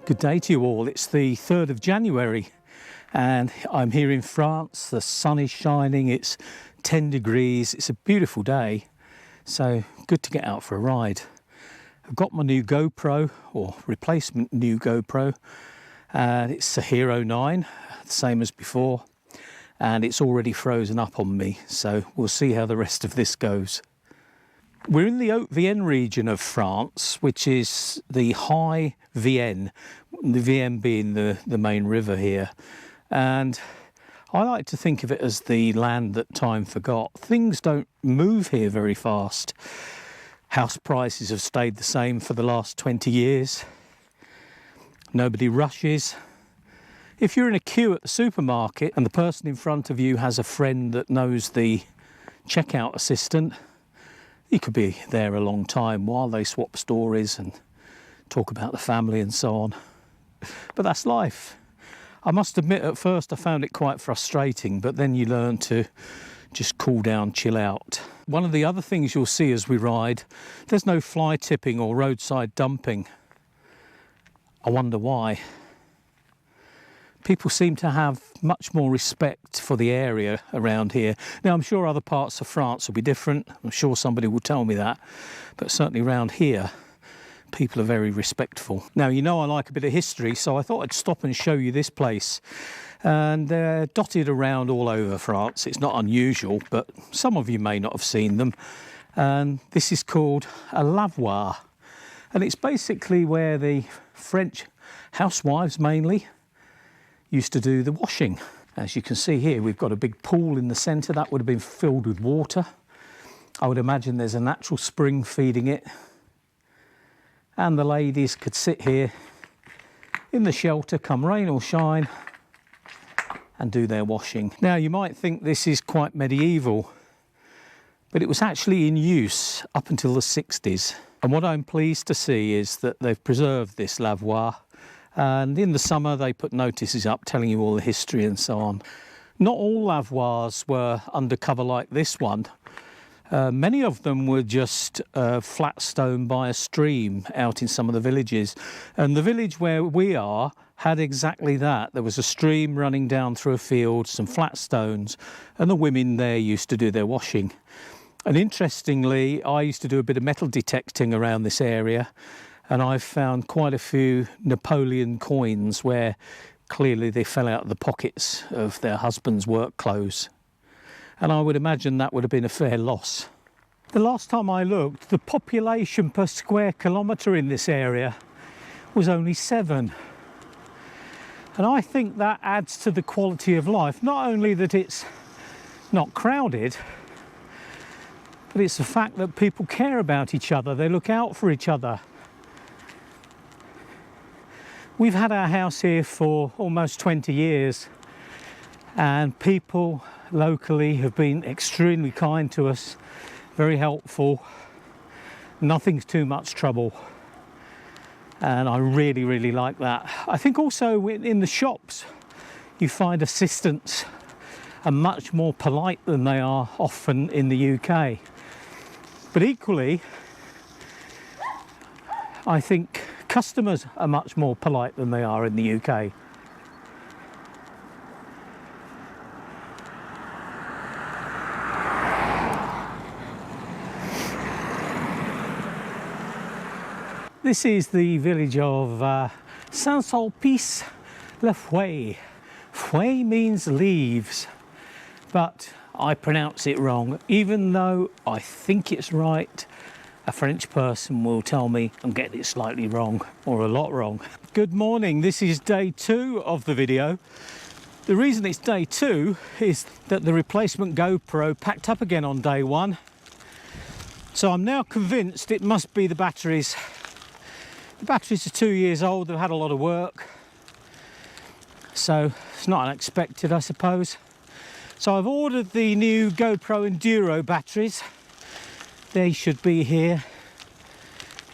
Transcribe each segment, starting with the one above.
Good day to you all. It's the 3rd of January and I'm here in France. The sun is shining, it's 10 degrees, it's a beautiful day, so good to get out for a ride. I've got my new GoPro, or replacement new GoPro, and it's a Hero 9, the same as before, and it's already frozen up on me, so we'll see how the rest of this goes. We're in the Haute-Vienne region of France, which is the High Vienne, the Vienne being the main river here. And I like to think of it as the land that time forgot. Things don't move here very fast. House prices have stayed the same for the last 20 years. Nobody rushes. If you're in a queue at the supermarket and the person in front of you has a friend that knows the checkout assistant, you could be there a long time while they swap stories and talk about the family and so on. But that's life. I must admit, at first I found it quite frustrating, but then you learn to just cool down, chill out. One of the other things you'll see as we ride, there's no fly tipping or roadside dumping. I wonder why. People seem to have much more respect for the area around here. Now, I'm sure other parts of France will be different. I'm sure somebody will tell me that. But certainly around here, people are very respectful. Now, you know I like a bit of history, so I thought I'd stop and show you this place. And they're dotted around all over France. It's not unusual, but some of you may not have seen them. And this is called a lavoir. And it's basically where the French housewives mainly used to do the washing. As you can see here, we've got a big pool in the centre that would have been filled with water. I would imagine there's a natural spring feeding it. And the ladies could sit here in the shelter, come rain or shine, and do their washing. Now, you might think this is quite medieval, but it was actually in use up until the 60s. And what I'm pleased to see is that they've preserved this lavoir. And in the summer, they put notices up telling you all the history and so on. Not all lavoirs were undercover like this one. Many of them were just flat stone by a stream out in some of the villages. And the village where we are had exactly that. There was a stream running down through a field, some flat stones, and the women there used to do their washing. And interestingly, I used to do a bit of metal detecting around this area, and I've found quite a few Napoleon coins where clearly they fell out of the pockets of their husband's work clothes. And I would imagine that would have been a fair loss. The last time I looked, the population per square kilometre in this area was only 7. And I think that adds to the quality of life. Not only that it's not crowded, but it's the fact that people care about each other, they look out for each other. We've had our house here for almost 20 years and people locally have been extremely kind to us, very helpful. Nothing's too much trouble, and I really, really like that. I think also in the shops you find assistants are much more polite than they are often in the UK. But equally, I think customers are much more polite than they are in the UK. This is the village of Saint-Sulpice-le-Fouet. Fouet means leaves, but I pronounce it wrong. Even though I think it's right, a French person will tell me I'm getting it slightly wrong, or a lot wrong. Good morning, this is day 2 of the video. The reason it's day 2 is that the replacement GoPro packed up again on day 1. So I'm now convinced it must be the batteries. The batteries are 2 years old, they've had a lot of work. So it's not unexpected, I suppose. So I've ordered the new GoPro Enduro batteries. They should be here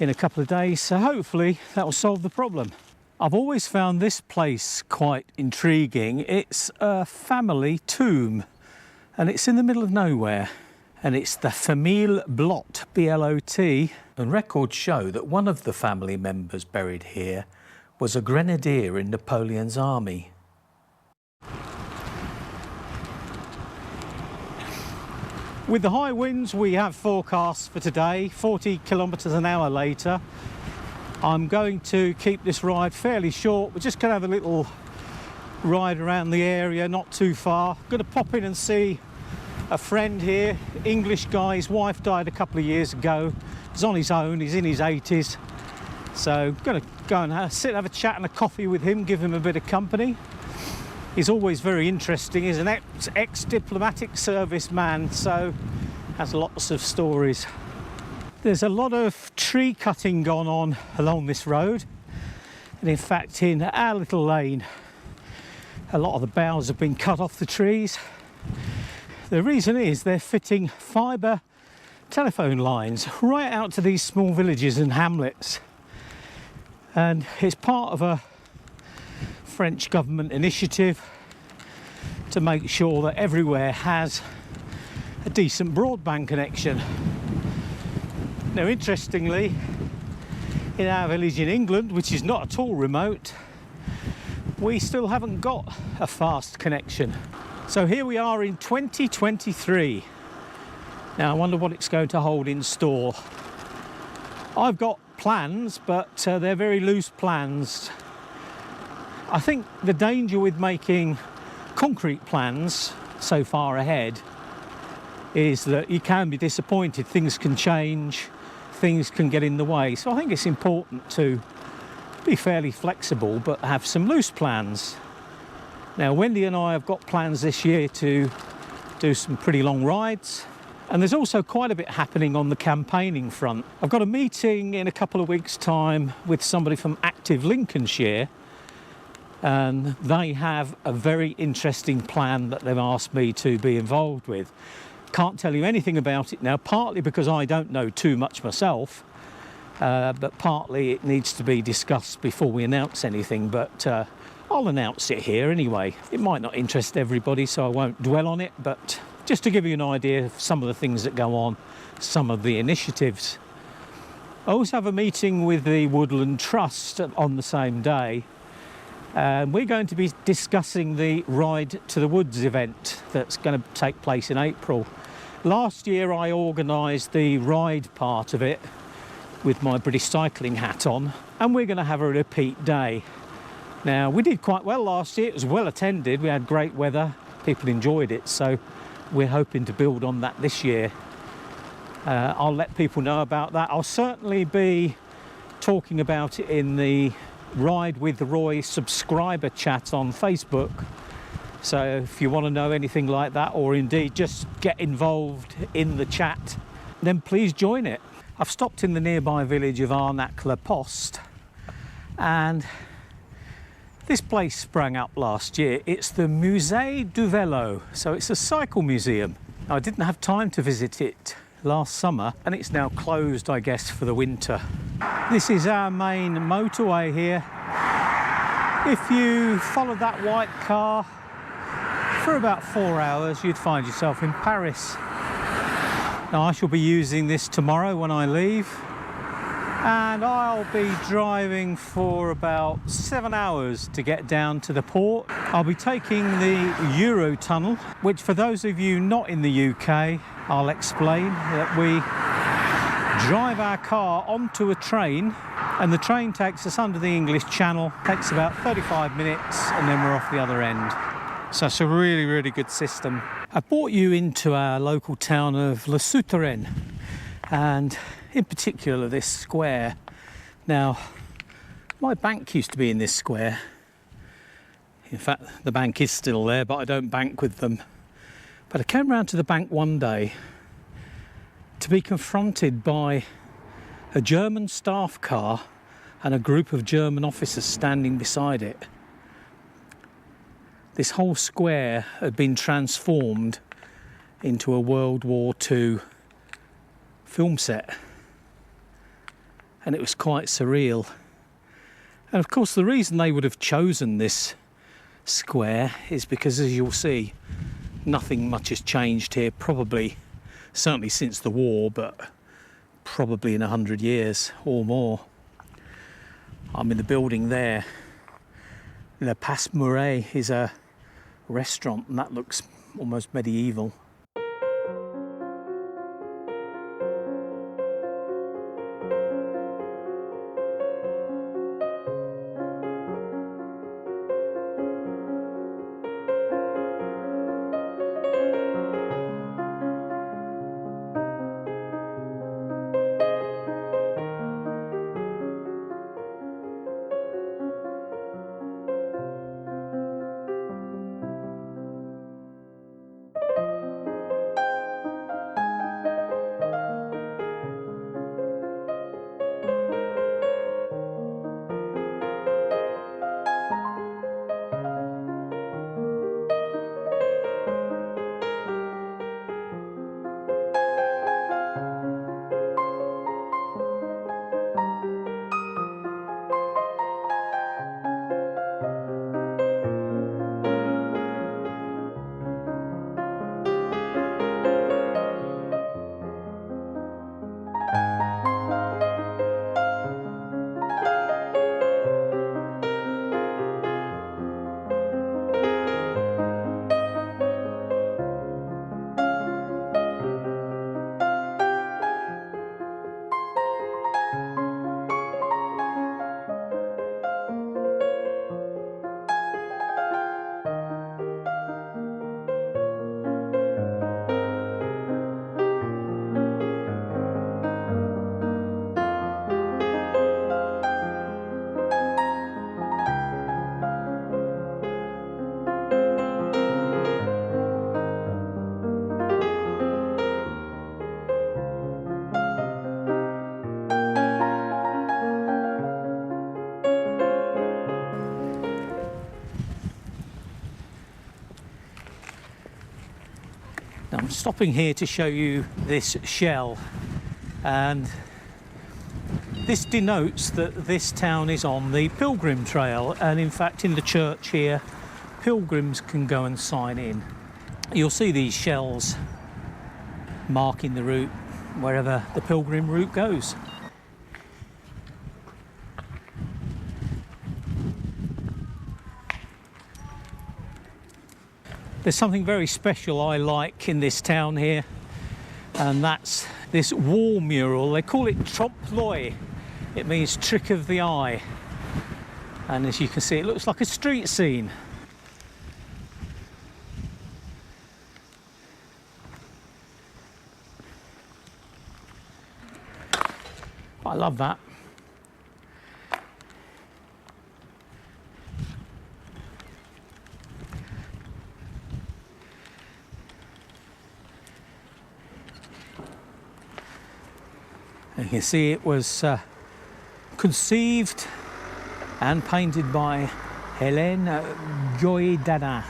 in a couple of days, so hopefully that will solve the problem. I've always found this place quite intriguing. It's a family tomb and it's in the middle of nowhere. And it's the Famille Blot, B-L-O-T. And records show that one of the family members buried here was a grenadier in Napoleon's army. With the high winds we have forecast for today, 40 kilometres an hour later, I'm going to keep this ride fairly short. We're just going to have a little ride around the area, not too far. Going to pop in and see a friend here, English guy. His wife died a couple of years ago. He's on his own, he's in his 80s. So going to go and sit and have a chat and a coffee with him, give him a bit of company. He's always very interesting. He's an ex-diplomatic service man, so has lots of stories. There's a lot of tree cutting gone on along this road, and in fact in our little lane a lot of the boughs have been cut off the trees. The reason is they're fitting fibre telephone lines right out to these small villages and hamlets, and it's part of a French government initiative to make sure that everywhere has a decent broadband connection. Now, interestingly, in our village in England, which is not at all remote, we still haven't got a fast connection. So here we are in 2023. Now I wonder what it's going to hold in store. I've got plans, but they're very loose plans. I think the danger with making concrete plans so far ahead is that you can be disappointed. Things can change, things can get in the way. So I think it's important to be fairly flexible but have some loose plans. Now Wendy and I have got plans this year to do some pretty long rides, and there's also quite a bit happening on the campaigning front. I've got a meeting in a couple of weeks' time with somebody from Active Lincolnshire, and they have a very interesting plan that they've asked me to be involved with. Can't tell you anything about it now, partly because I don't know too much myself, but partly it needs to be discussed before we announce anything. But I'll announce it here anyway. It might not interest everybody, so I won't dwell on it, but just to give you an idea of some of the things that go on, some of the initiatives. I also have a meeting with the Woodland Trust on the same day. We're going to be discussing the Ride to the Woods event that's going to take place in April. Last year I organised the ride part of it with my British cycling hat on, and we're going to have a repeat day. Now, we did quite well last year. It was well attended, we had great weather, people enjoyed it, so we're hoping to build on that this year. I'll let people know about that. I'll certainly be talking about it in the Ride with Roy subscriber chat on Facebook, so if you want to know anything like that, or indeed just get involved in the chat, then please join it. I've stopped in the nearby village of Arnac-le-Post, and this place sprang up last year. It's the Musée du Vélo, so it's a cycle museum. Now, I didn't have time to visit it last summer, and it's now closed, I guess, for the winter. This is our main motorway here. If you followed that white car for about 4 hours, you'd find yourself in Paris. Now, I shall be using this tomorrow when I leave, and I'll be driving for about 7 hours to get down to the port. I'll be taking the Eurotunnel, which for those of you not in the UK, I'll explain that we drive our car onto a train, and the train takes us under the English Channel, takes about 35 minutes, and then we're off the other end. So it's a really, really good system. I brought you into our local town of Le Souterrain, and in particular this square. Now, my bank used to be in this square. In fact, the bank is still there, but I don't bank with them. But I came round to the bank one day to be confronted by a German staff car and a group of German officers standing beside it. This whole square had been transformed into a World War II film set, and it was quite surreal. And of course the reason they would have chosen this square is because, as you'll see, nothing much has changed here, probably, certainly since the war, but probably in 100 years or more. I'm in the building there. Le Passe Mouret is a restaurant, and that looks almost medieval. Now I'm stopping here to show you this shell, and this denotes that this town is on the Pilgrim Trail, and in fact in the church here pilgrims can go and sign in. You'll see these shells marking the route wherever the pilgrim route goes. There's something very special I like in this town here, and that's this wall mural. They call it trompe-l'œil. It means trick of the eye. And as you can see, it looks like a street scene. I love that. You can see it was conceived and painted by Hélène Joy-Dana.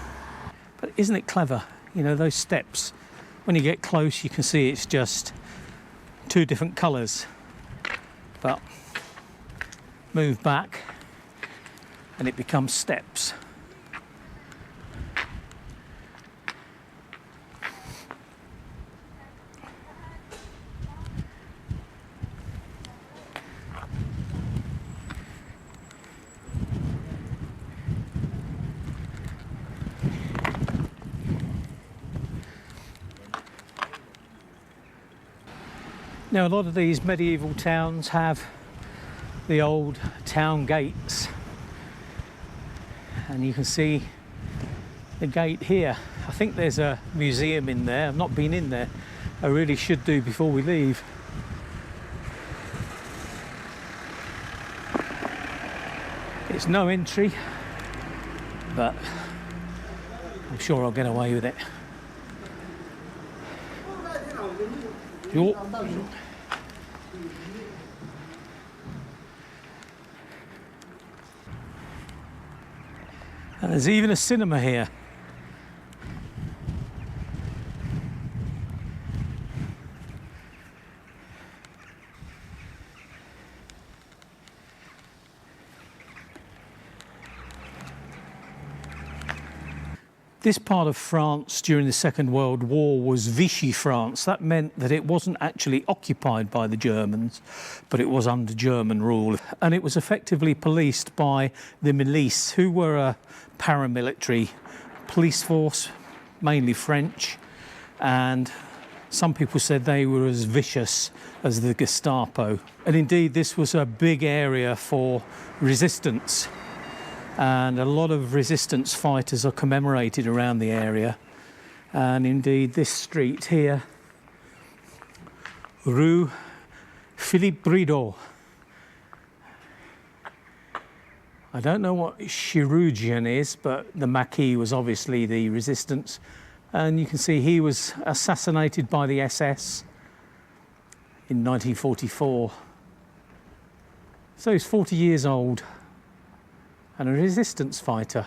But isn't it clever? You know, those steps, when you get close you can see it's just two different colours. But move back and it becomes steps. Now, a lot of these medieval towns have the old town gates, and you can see the gate here. I think there's a museum in there. I've not been in there. I really should do before we leave. It's no entry, but I'm sure I'll get away with it. And there's even a cinema here. This part of France during the Second World War was Vichy France. That meant that it wasn't actually occupied by the Germans, but it was under German rule. And it was effectively policed by the milice, who were a paramilitary police force, mainly French. And some people said they were as vicious as the Gestapo. And indeed, this was a big area for resistance. And a lot of resistance fighters are commemorated around the area. And indeed, this street here, Rue Philippe Bridot. I don't know what chirurgeon is, but the Maquis was obviously the resistance. And you can see he was assassinated by the SS in 1944. So he's 40 years old and a resistance fighter.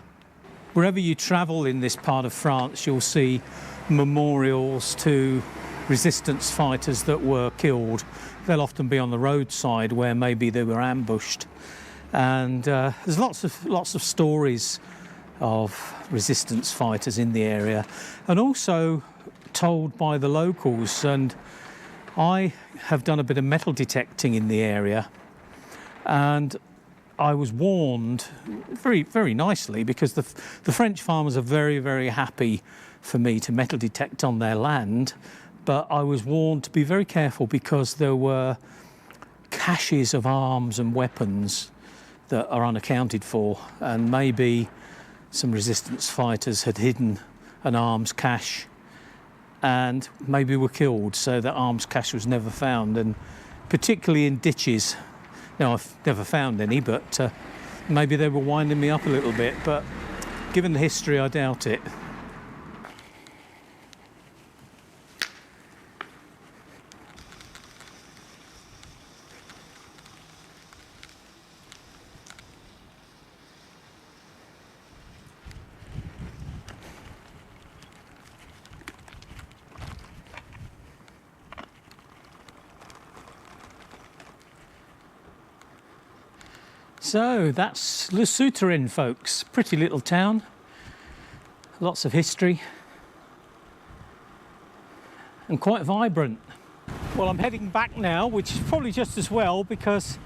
Wherever you travel in this part of France, you'll see memorials to resistance fighters that were killed. They'll often be on the roadside where maybe they were ambushed. And there's lots of stories of resistance fighters in the area, and also told by the locals. And I have done a bit of metal detecting in the area, and I was warned very, very nicely, because the French farmers are very, very happy for me to metal detect on their land, but I was warned to be very careful because there were caches of arms and weapons that are unaccounted for, and maybe some resistance fighters had hidden an arms cache and maybe were killed, so that arms cache was never found, and particularly in ditches. Now, I've never found any, but maybe they were winding me up a little bit, but given the history, I doubt it. So that's Le Souterrain, folks. Pretty little town, lots of history, and quite vibrant. Well, I'm heading back now, which is probably just as well, because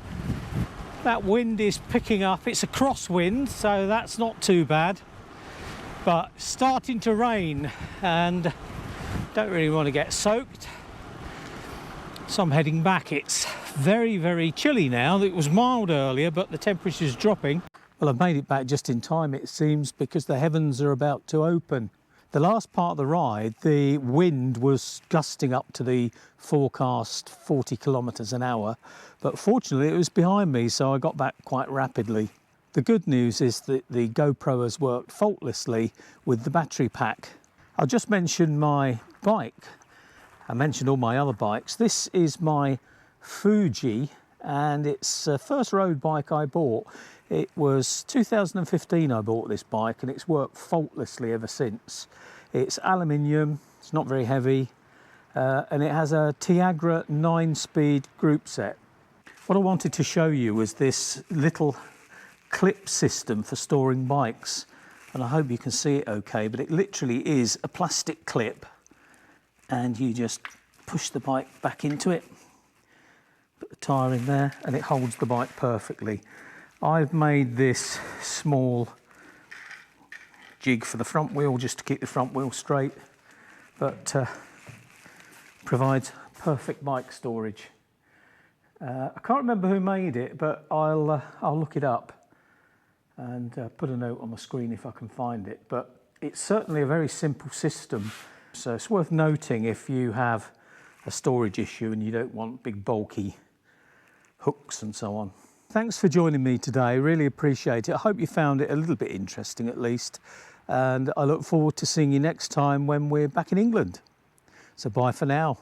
that wind is picking up. It's a crosswind, so that's not too bad, but starting to rain, and don't really want to get soaked, so I'm heading back. It's very, very chilly now. It was mild earlier, but the temperature's dropping. Well, I've made it back just in time, it seems, because the heavens are about to open. The last part of the ride, the wind was gusting up to the forecast 40 kilometres an hour, but fortunately it was behind me, so I got back quite rapidly. The good news is that the GoPro has worked faultlessly with the battery pack. I'll just mention my bike. I mentioned all my other bikes. This is my Fuji, and it's the first road bike I bought. It was 2015 I bought this bike, and it's worked faultlessly ever since. It's aluminium, it's not very heavy, and it has a Tiagra 9-speed group set. What I wanted to show you was this little clip system for storing bikes, and I hope you can see it okay, but it literally is a plastic clip, and you just push the bike back into it, put the tyre in there, and it holds the bike perfectly. I've made this small jig for the front wheel, just to keep the front wheel straight, but provides perfect bike storage. I can't remember who made it, but I'll look it up and put a note on the screen if I can find it. But it's certainly a very simple system, so it's worth noting if you have a storage issue and you don't want big bulky hooks and so on. Thanks for joining me today, really appreciate it. I hope you found it a little bit interesting at least, and I look forward to seeing you next time when we're back in England. So bye for now.